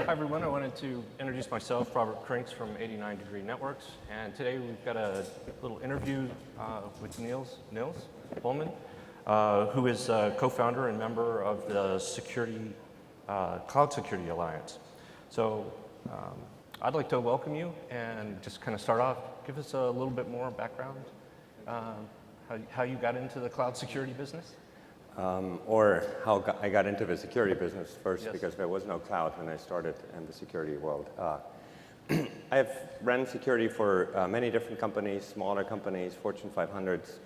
Hi everyone, I wanted to introduce myself, Robert Krinks from 89 Degree Networks, and today we've got a little interview with Nils Bullman, who is co-founder and member of the Cloud Security Alliance. So I'd like to welcome you and just kind of start off, give us a little bit more background, how you got into the cloud security business. Or how I got into the security business first, Yes. because there was no cloud when I started in the security world. I have ran security for many different companies, smaller companies, Fortune 500s.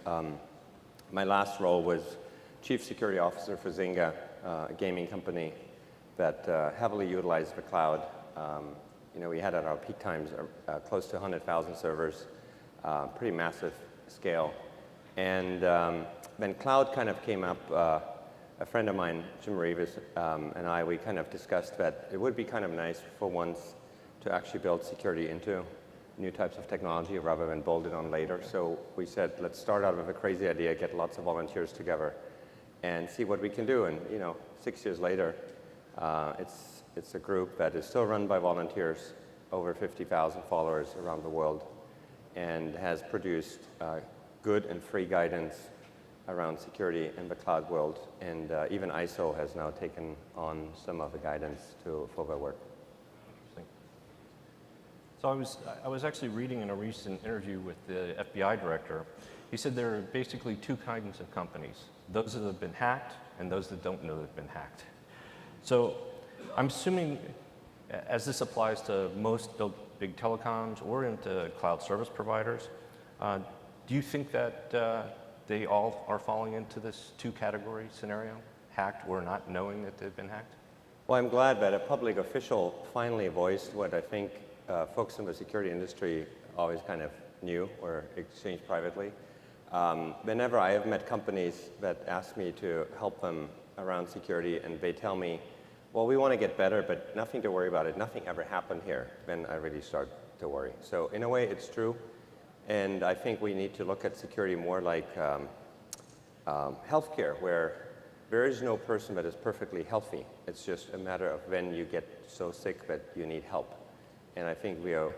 My last role was Chief Security Officer for Zynga, a gaming company that heavily utilized the cloud. We had at our peak times close to 100,000 servers, pretty massive scale. And when cloud kind of came up, a friend of mine, Jim Reeves, and we kind of discussed that it would be kind of nice for once to actually build security into new types of technology rather than bolt it on later. So we said, let's start out with a crazy idea, get lots of volunteers together, and see what we can do. And 6 years later, it's a group that is still run by volunteers, over 50,000 followers around the world, and has produced good and free guidance around security in the cloud world, and even ISO has now taken on some of the guidance for their work. Interesting. So I was actually reading in a recent interview with the FBI director. He said there are basically two kinds of companies: those that have been hacked and those that don't know they've been hacked. So I'm assuming, as this applies to most big telecoms or into cloud service providers, do you think that they all are falling into this two-category scenario, hacked or not knowing that they've been hacked? Well, I'm glad that a public official finally voiced what I think folks in the security industry always kind of knew or exchanged privately. Whenever I have met companies that ask me to help them around security and they tell me, well, we want to get better, but nothing to worry about it, nothing ever happened here, then I really start to worry. So in a way, it's true. And I think we need to look at security more like healthcare, where there is no person that is perfectly healthy. It's just a matter of when you get so sick that you need help. And I think we are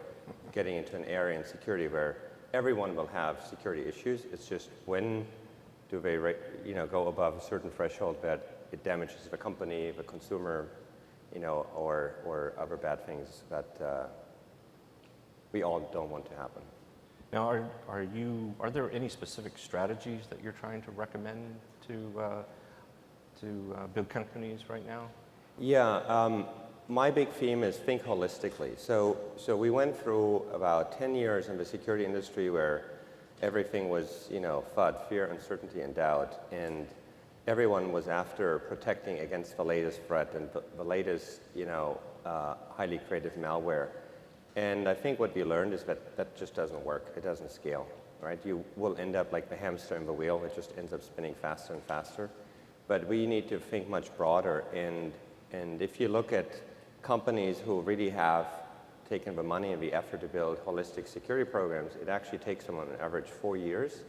getting into an area in security where everyone will have security issues. It's just when do they go above a certain threshold that it damages the company, the consumer, or other bad things that we all don't want to happen. Now, are there any specific strategies that you're trying to recommend to big companies right now? Yeah, my big theme is think holistically. So we went through about 10 years in the security industry where everything was, FUD, fear, uncertainty, and doubt, and everyone was after protecting against the latest threat and the latest, highly creative malware. And I think what we learned is that just doesn't work. It doesn't scale, right? You will end up like the hamster in the wheel. It just ends up spinning faster and faster. But we need to think much broader. And if you look at companies who really have taken the money and the effort to build holistic security programs, it actually takes them on average 4 years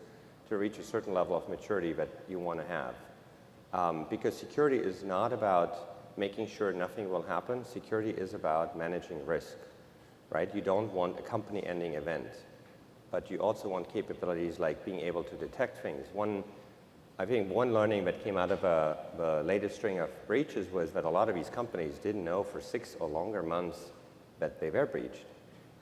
to reach a certain level of maturity that you want to have. Because security is not about making sure nothing will happen. Security is about managing risk. Right? You don't want a company-ending event, but you also want capabilities like being able to detect things. I think one learning that came out of the latest string of breaches was that a lot of these companies didn't know for 6 or longer months that they were breached.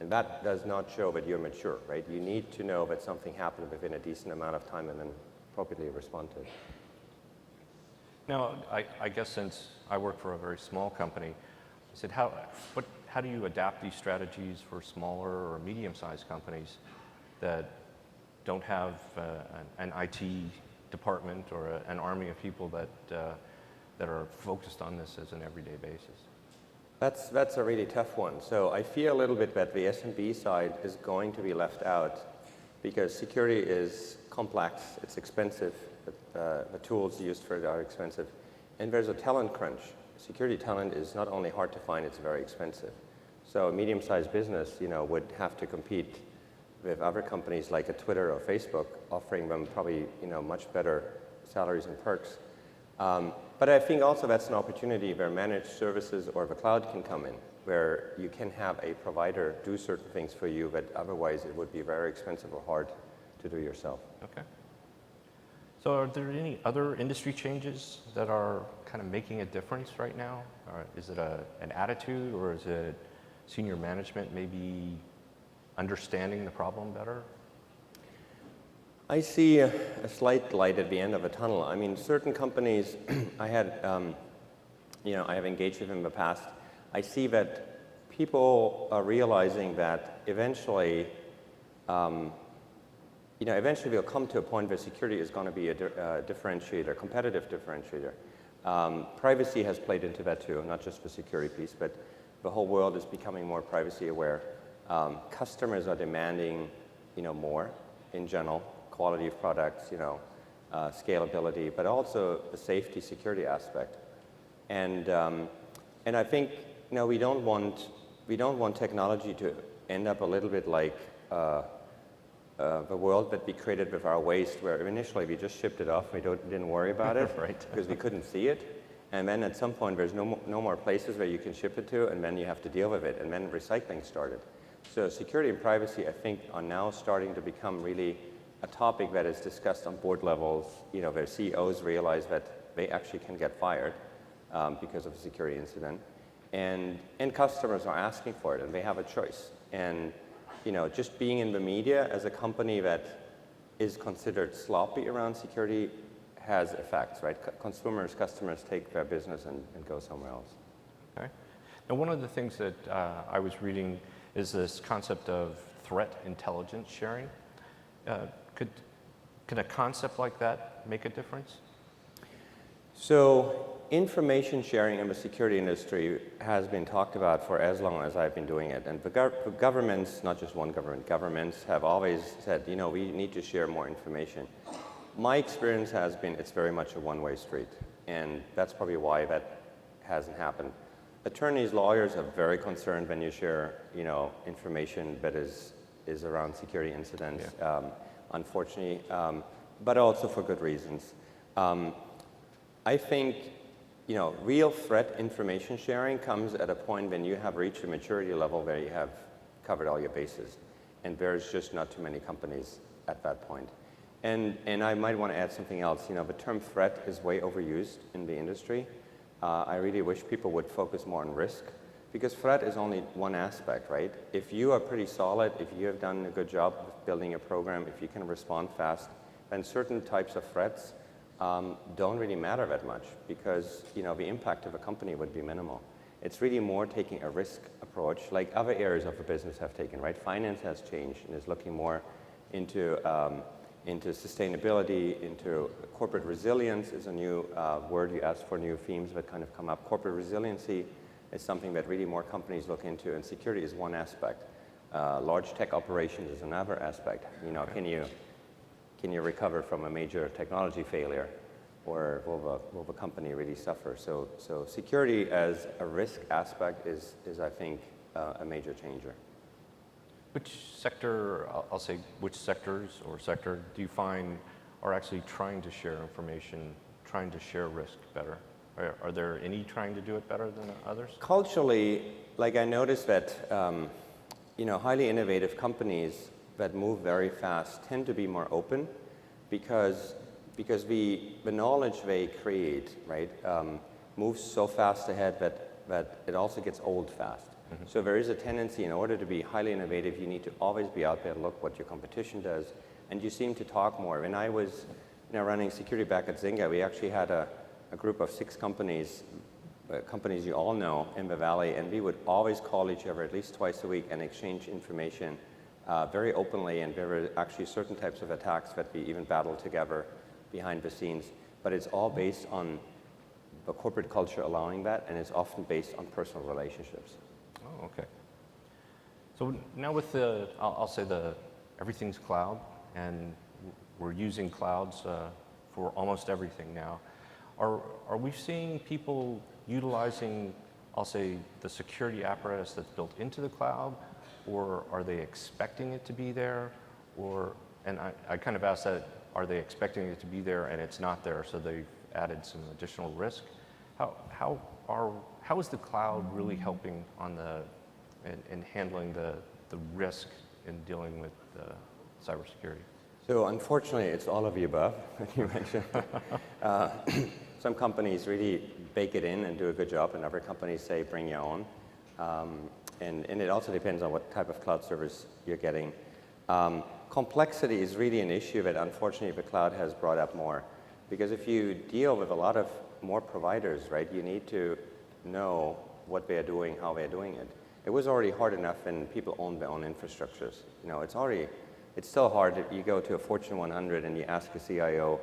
And that does not show that you're mature, right? You need to know that something happened within a decent amount of time and then appropriately respond to it. Now, I guess since I work for a very small company, I said, how do you adapt these strategies for smaller or medium-sized companies that don't have an IT department or an army of people that are focused on this as an everyday basis? That's a really tough one. So I fear a little bit that the SMB side is going to be left out because security is complex, it's expensive, the tools used for it are expensive, and there's a talent crunch. Security talent is not only hard to find, it's very expensive. So a medium-sized business, would have to compete with other companies like a Twitter or Facebook, offering them probably, much better salaries and perks. But I think also that's an opportunity where managed services or the cloud can come in, where you can have a provider do certain things for you that otherwise it would be very expensive or hard to do yourself. Okay. So are there any other industry changes that are kind of making a difference right now? Or is it an attitude, or is it senior management maybe understanding the problem better? I see a slight light at the end of a tunnel. I mean, certain companies I had, I have engaged with in the past. I see that people are realizing that eventually, eventually we'll come to a point where security is going to be a differentiator, competitive differentiator. Privacy has played into that too, not just the security piece, but the whole world is becoming more privacy aware. Customers are demanding, more in general. Quality of products, scalability, but also the safety, security aspect. And I think we don't want technology to end up a little bit like the world that we created with our waste, where initially we just shipped it off, we didn't worry about it Right. because we couldn't see it. And then at some point there's no more places where you can ship it to, and then you have to deal with it, and then recycling started. So security and privacy, I think, are now starting to become really a topic that is discussed on board levels, where CEOs realize that they actually can get fired because of a security incident. And customers are asking for it, and they have a choice. And, just being in the media as a company that is considered sloppy around security has effects, right? Customers take their business and go somewhere else. Okay. Now, one of the things that I was reading is this concept of threat intelligence sharing. Could a concept like that make a difference? So information sharing in the security industry has been talked about for as long as I've been doing it. And the governments, not just one government, governments have always said, we need to share more information. My experience has been it's very much a one-way street. And that's probably why that hasn't happened. Attorneys, lawyers are very concerned when you share, information that is around security incidents. Yeah. Unfortunately, but also for good reasons. I think, real threat information sharing comes at a point when you have reached a maturity level where you have covered all your bases, and there's just not too many companies at that point. And I might want to add something else. The term threat is way overused in the industry. I really wish people would focus more on risk, because threat is only one aspect, right? If you are pretty solid, if you have done a good job of building a program, if you can respond fast, then certain types of threats don't really matter that much, because the impact of a company would be minimal. It's really more taking a risk approach, like other areas of the business have taken, right? Finance has changed and is looking more into sustainability, into corporate resilience is a new word. You asked for new themes that kind of come up. Corporate resiliency is something that really more companies look into, and security is one aspect. Large tech operations is another aspect. Can you recover from a major technology failure, or will the company really suffer? So security as a risk aspect is I think, a major changer. Which sector, I'll say, which sectors or sector do you find are actually trying to share information, trying to share risk better? Are there any trying to do it better than others? Culturally, I noticed that, highly innovative companies that move very fast tend to be more open, because the knowledge they create, right, moves so fast ahead that it also gets old fast. Mm-hmm. So there is a tendency, in order to be highly innovative, you need to always be out there and look what your competition does, and you seem to talk more. When I was running security back at Zynga, we actually had a group of 6 companies you all know in the Valley, and we would always call each other at least twice a week and exchange information very openly, and there were actually certain types of attacks that we even battled together behind the scenes. But it's all based on the corporate culture allowing that, and it's often based on personal relationships. Oh, okay. So now with I'll say everything's cloud, and we're using clouds for almost everything now. Are we seeing people utilizing, I'll say, the security apparatus that's built into the cloud, or are they expecting it to be there? And I kind of asked that, are they expecting it to be there and it's not there, so they've added some additional risk. How is the cloud really helping on in handling the risk in dealing with cybersecurity? So unfortunately, it's all of the above, like you mentioned. Some companies really bake it in and do a good job, and other companies say bring your own. And it also depends on what type of cloud service you're getting. Complexity is really an issue that unfortunately the cloud has brought up more. Because if you deal with a lot of more providers, right, you need to know what they're doing, how they're doing it. It was already hard enough when people owned their own infrastructures. You know, it's still hard if you go to a Fortune 100 and you ask a CIO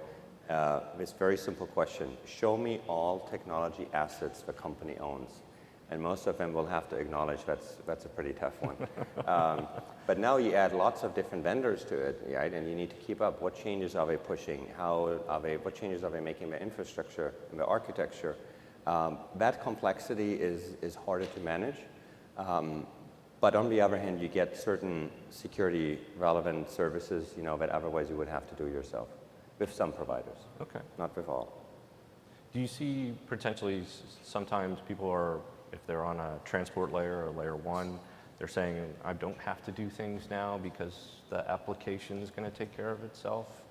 this very simple question: show me all technology assets the company owns. And most of them will have to acknowledge that's a pretty tough one. But now you add lots of different vendors to it, right? And you need to keep up. What changes are they pushing? What changes are they making in their infrastructure and their architecture? That complexity is harder to manage. But on the other hand, you get certain security relevant services, you know, that otherwise you would have to do yourself with some providers. Okay. Not with all. Do you see potentially sometimes people are, if they're on a transport layer or layer 1, they're saying, I don't have to do things now because the application is going to take care of itself?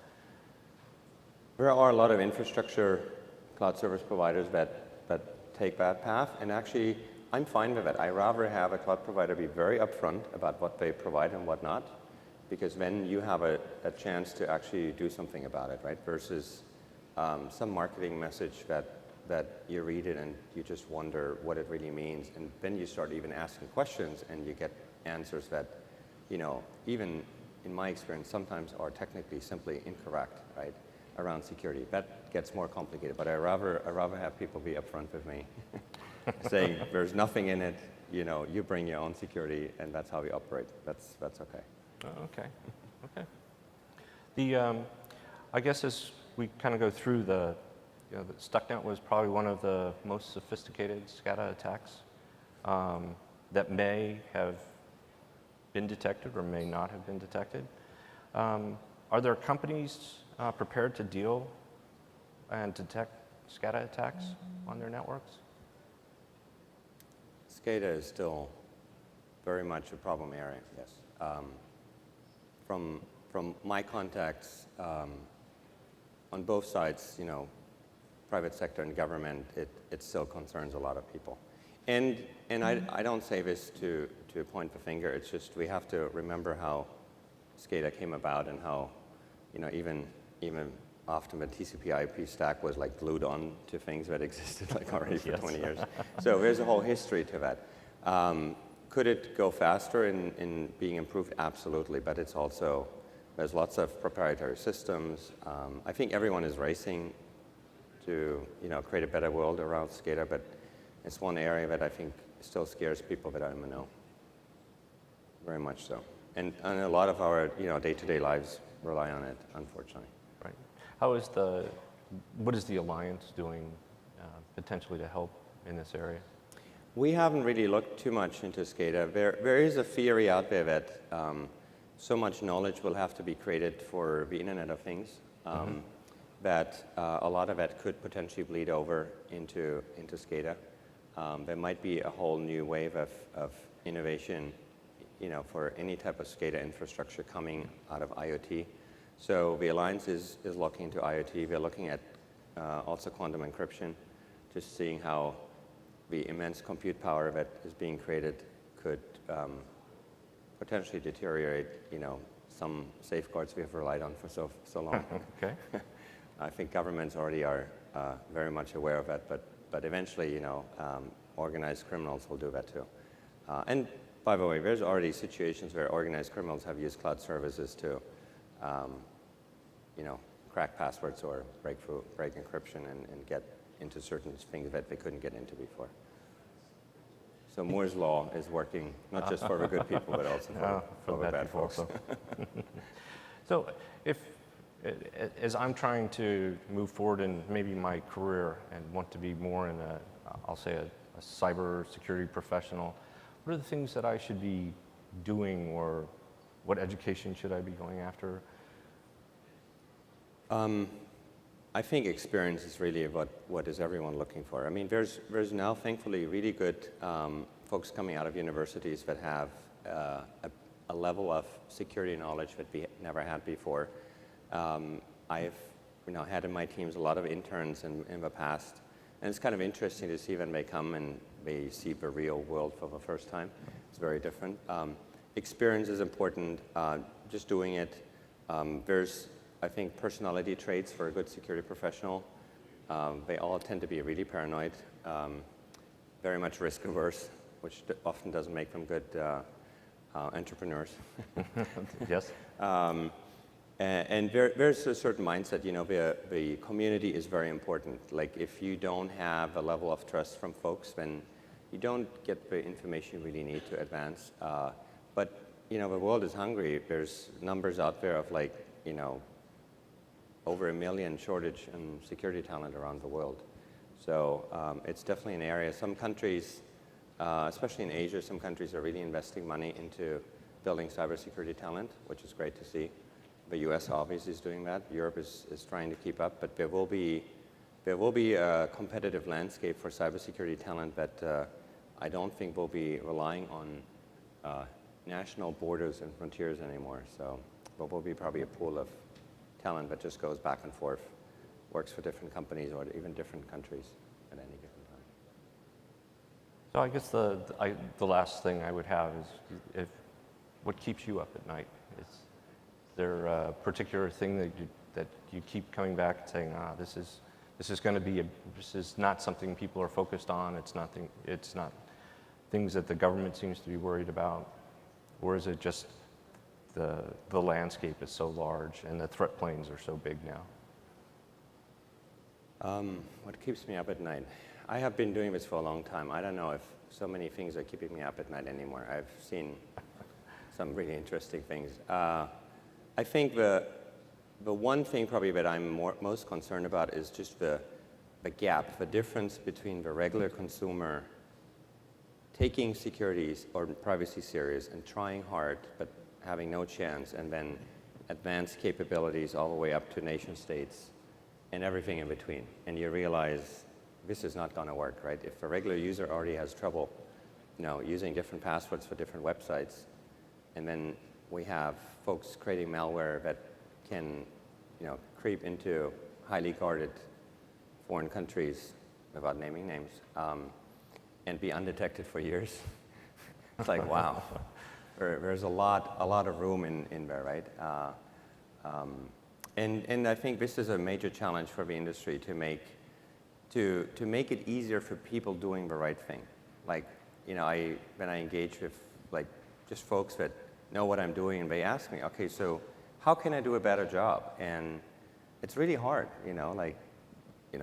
There are a lot of infrastructure cloud service providers that take that path, and actually I'm fine with it. I rather have a cloud provider be very upfront about what they provide and what not, because then you have a chance to actually do something about it, right? Versus some marketing message that you read it and you just wonder what it really means, and then you start even asking questions and you get answers that, you know, even in my experience sometimes are technically simply incorrect, right, around security. That gets more complicated, but I rather have people be upfront with me, saying there's nothing in it, you know, you bring your own security and that's how we operate. That's okay. Oh, okay. I guess as we kind of go through the StuckNet was probably one of the most sophisticated Scada attacks that may have been detected or may not have been detected. Are there companies prepared to deal and detect Scada attacks on their networks? Scada is still very much a problem area, yes. From my contacts on both sides, you know, private sector and government, it still concerns a lot of people. And I don't say this to point the finger, it's just we have to remember how Scada came about and how, you know, even often the TCP/IP stack was like glued on to things that existed like already for 20 years. So there's a whole history to that. Could it go faster in being improved? Absolutely, but it's also, there's lots of proprietary systems. I think everyone is racing to, you know, create a better world around Scada, but it's one area that I think still scares people that are in the know. Very much so. And a lot of our, you know, day-to-day lives rely on it, unfortunately. Right. What is the Alliance doing potentially to help in this area? We haven't really looked too much into Scada. There is a theory out there that so much knowledge will have to be created for the Internet of Things that a lot of it could potentially bleed over into Scada. There might be a whole new wave of innovation, you know, for any type of Scada infrastructure coming out of IoT. So the Alliance is looking into IoT. We're looking at also quantum encryption, just seeing how the immense compute power that is being created could potentially deteriorate, you know, some safeguards we have relied on for so long. Okay. I think governments already are very much aware of that, but eventually, you know, organized criminals will do that too. And by the way, there's already situations where organized criminals have used cloud services to, you know, crack passwords or break encryption and get into certain things that they couldn't get into before. So Moore's Law is working not just for the good people, but also for the bad folks. So as I'm trying to move forward in maybe my career and want to be more in I'll say a cyber security professional, what are the things that I should be doing, or what education should I be going after? I think experience is really what is everyone looking for. I mean, there's now thankfully really good folks coming out of universities that have a level of security knowledge that we never had before. I've had in my teams a lot of interns in the past, and it's kind of interesting to see when they come and they see the real world for the first time. It's very different. Experience is important, just doing it. There's, I think, personality traits for a good security professional. They all tend to be really paranoid, very much risk averse, which often doesn't make them good entrepreneurs. Yes. And there's a certain mindset, the community is very important. Like if you don't have a level of trust from folks, then you don't get the information you really need to advance. But, the world is hungry. There's numbers out there of like, over 1 million shortage in security talent around the world. So it's definitely an area. Some countries, especially in Asia, some countries are really investing money into building cybersecurity talent, which is great to see. The US obviously is doing that. Europe is trying to keep up, but there will be a competitive landscape for cybersecurity talent that I don't think will be relying on national borders and frontiers anymore. So there will be probably a pool of talent that just goes back and forth, works for different companies or even different countries at any given time. So I guess the last thing I would have is what keeps you up at night? Is there a particular thing that you keep coming back and saying, this is going to be this is not something people are focused on. It's not things that the government seems to be worried about, or is it just the landscape is so large and the threat planes are so big now? What keeps me up at night? I have been doing this for a long time. I don't know if so many things are keeping me up at night anymore. I've seen some really interesting things. I think the one thing probably that I'm most concerned about is just the gap, the difference between the regular consumer taking securities or privacy serious and trying hard but having no chance, and then advanced capabilities all the way up to nation states and everything in between. And you realize this is not going to work, right? If a regular user already has trouble, using different passwords for different websites, and then we have folks creating malware that can, creep into highly guarded foreign countries, without naming names, and be undetected for years. It's like, wow. There's a lot of room in there, right? And I think this is a major challenge for the industry to make it easier for people doing the right thing. Like, when I engage with just folks that know what I'm doing, and they ask me, okay, so how can I do a better job? And it's really hard,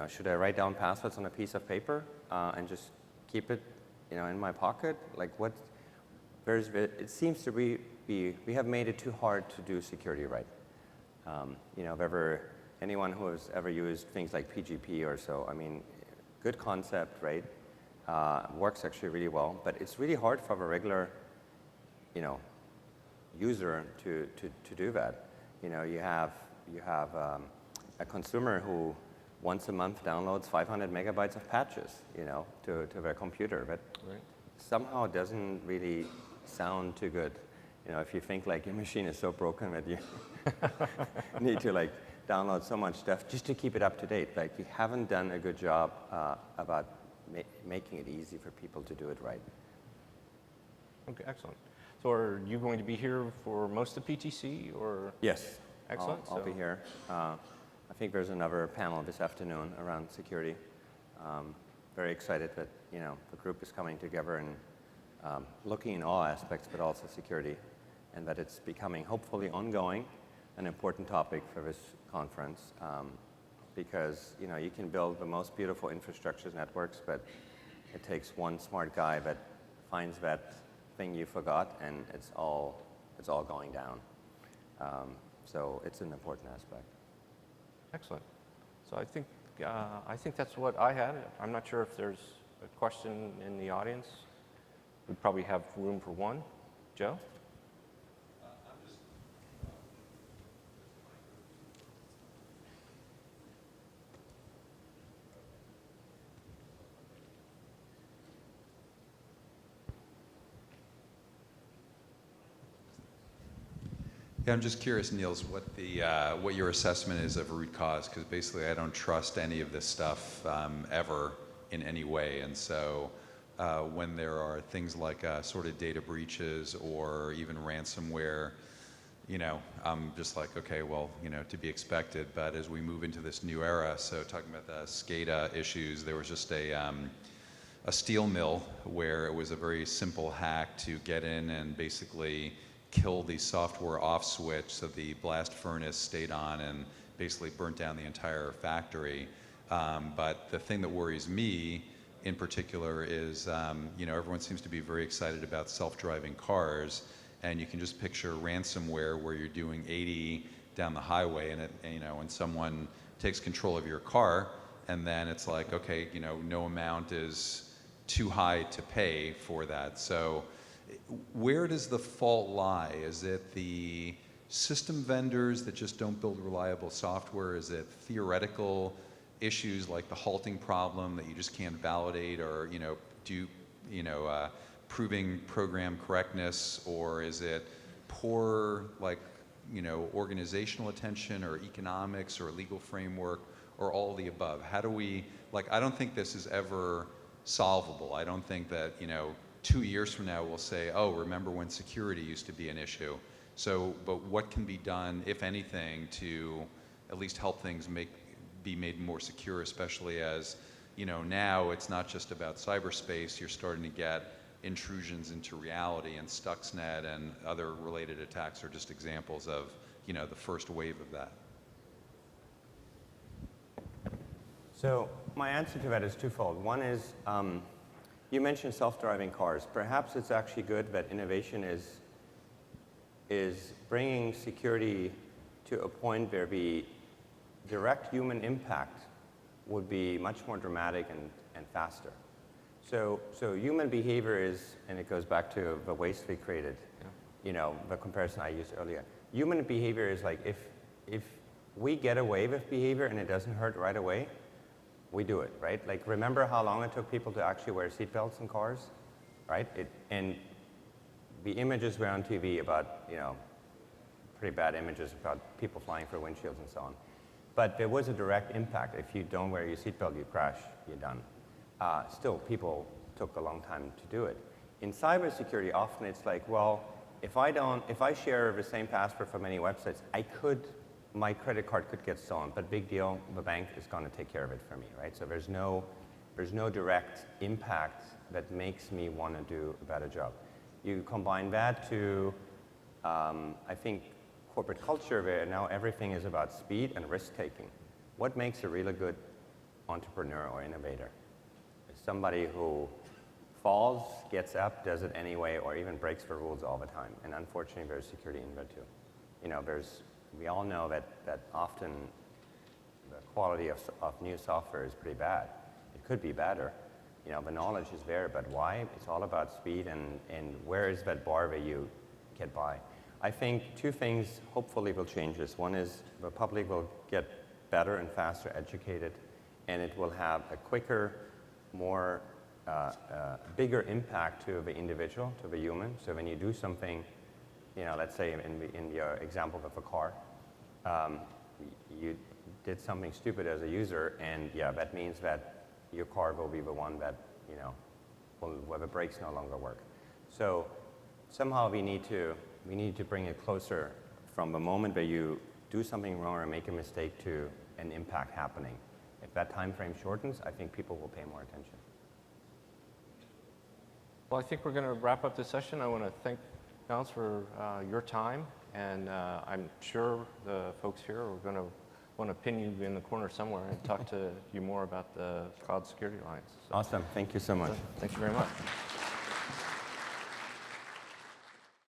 should I write down passwords on a piece of paper and just keep it, in my pocket? Like what? It seems to be we have made it too hard to do security right. Anyone who has ever used things like PGP or so, I mean, good concept, right? Works actually really well, but it's really hard for a regular, user to do that. You have a consumer who once a month downloads 500 megabytes of patches, to their computer, but right. Somehow doesn't really sound too good. If you think like your machine is so broken that you need to download so much stuff just to keep it up to date. Like we haven't done a good job about making it easy for people to do it right. Okay, excellent. So are you going to be here for most of PTC, or? Yes. Excellent. I'll be here. I think there's another panel this afternoon around security. Very excited that the group is coming together and looking in all aspects, but also security, and that it's becoming hopefully ongoing an important topic for this conference. Because you can build the most beautiful infrastructure networks, but it takes one smart guy that finds that thing you forgot, and it's all going down. So it's an important aspect. Excellent. So I think that's what I had. I'm not sure if there's a question in the audience. We probably have room for one. Joe? Yeah, I'm just curious, Niels, what your assessment is of root cause, because basically I don't trust any of this stuff ever in any way, and so when there are things like sort of data breaches or even ransomware, you know, I'm just like, okay, well, you know, to be expected. But as we move into this new era, so talking about the Scada issues, there was just a steel mill where it was a very simple hack to get in and basically kill the software off switch so the blast furnace stayed on and basically burnt down the entire factory. But the thing that worries me in particular is, you know, everyone seems to be very excited about self-driving cars, and you can just picture ransomware where you're doing 80 down the highway and you know, and someone takes control of your car, and then it's like, okay, you know, no amount is too high to pay for that. So where does the fault lie? Is it the system vendors that just don't build reliable software? Is it theoretical issues like the halting problem that you just can't validate, or, you know, proving program correctness? Or is it poor, like, you know, organizational attention or economics or legal framework, or all of the above? How do we, like, I don't think this is ever solvable. I don't think that, you know, 2 years from now we'll say, oh, remember when security used to be an issue. So, but what can be done, if anything, to at least help things be made more secure, especially as, you know, now it's not just about cyberspace, you're starting to get intrusions into reality, and Stuxnet and other related attacks are just examples of, you know, the first wave of that. So my answer to that is twofold. One is, you mentioned self-driving cars. Perhaps it's actually good that innovation is bringing security to a point where the direct human impact would be much more dramatic and faster. So human behavior is, and it goes back to the waste we created, you know, the comparison I used earlier. Human behavior is like, if we get away with behavior and it doesn't hurt right away, we do it, right? Like, remember how long it took people to actually wear seatbelts in cars, right? And the images were on TV about, you know, pretty bad images about people flying through windshields and so on. But there was a direct impact. If you don't wear your seatbelt, you crash, you're done. Still, people took a long time to do it. In cybersecurity, often it's like, well, if I share the same password for many websites, my credit card could get stolen, but big deal, the bank is going to take care of it for me, right? So there's no direct impact that makes me want to do a better job. You combine that to, I think, corporate culture where now everything is about speed and risk-taking. What makes a really good entrepreneur or innovator? It's somebody who falls, gets up, does it anyway, or even breaks the rules all the time. And unfortunately, there's security in there too. You know, we all know that often the quality of new software is pretty bad. It could be better. You know, the knowledge is there, but why? It's all about speed and where is that bar where you get by. I think two things hopefully will change this. One is the public will get better and faster educated, and it will have a quicker, more bigger impact to the individual, to the human. So when you do something, you know, let's say in your example of a car, you did something stupid as a user, and yeah, that means that your car will be the one that, you know, where the brakes no longer work. So somehow we need to bring it closer from the moment where you do something wrong or make a mistake to an impact happening. If that time frame shortens, I think people will pay more attention. Well, I think we're going to wrap up this session. I want to thank Niels for your time, and I'm sure the folks here are going to want to pin you in the corner somewhere and talk to you more about the Cloud Security Alliance. So, awesome. Thank you so much. thank you very much.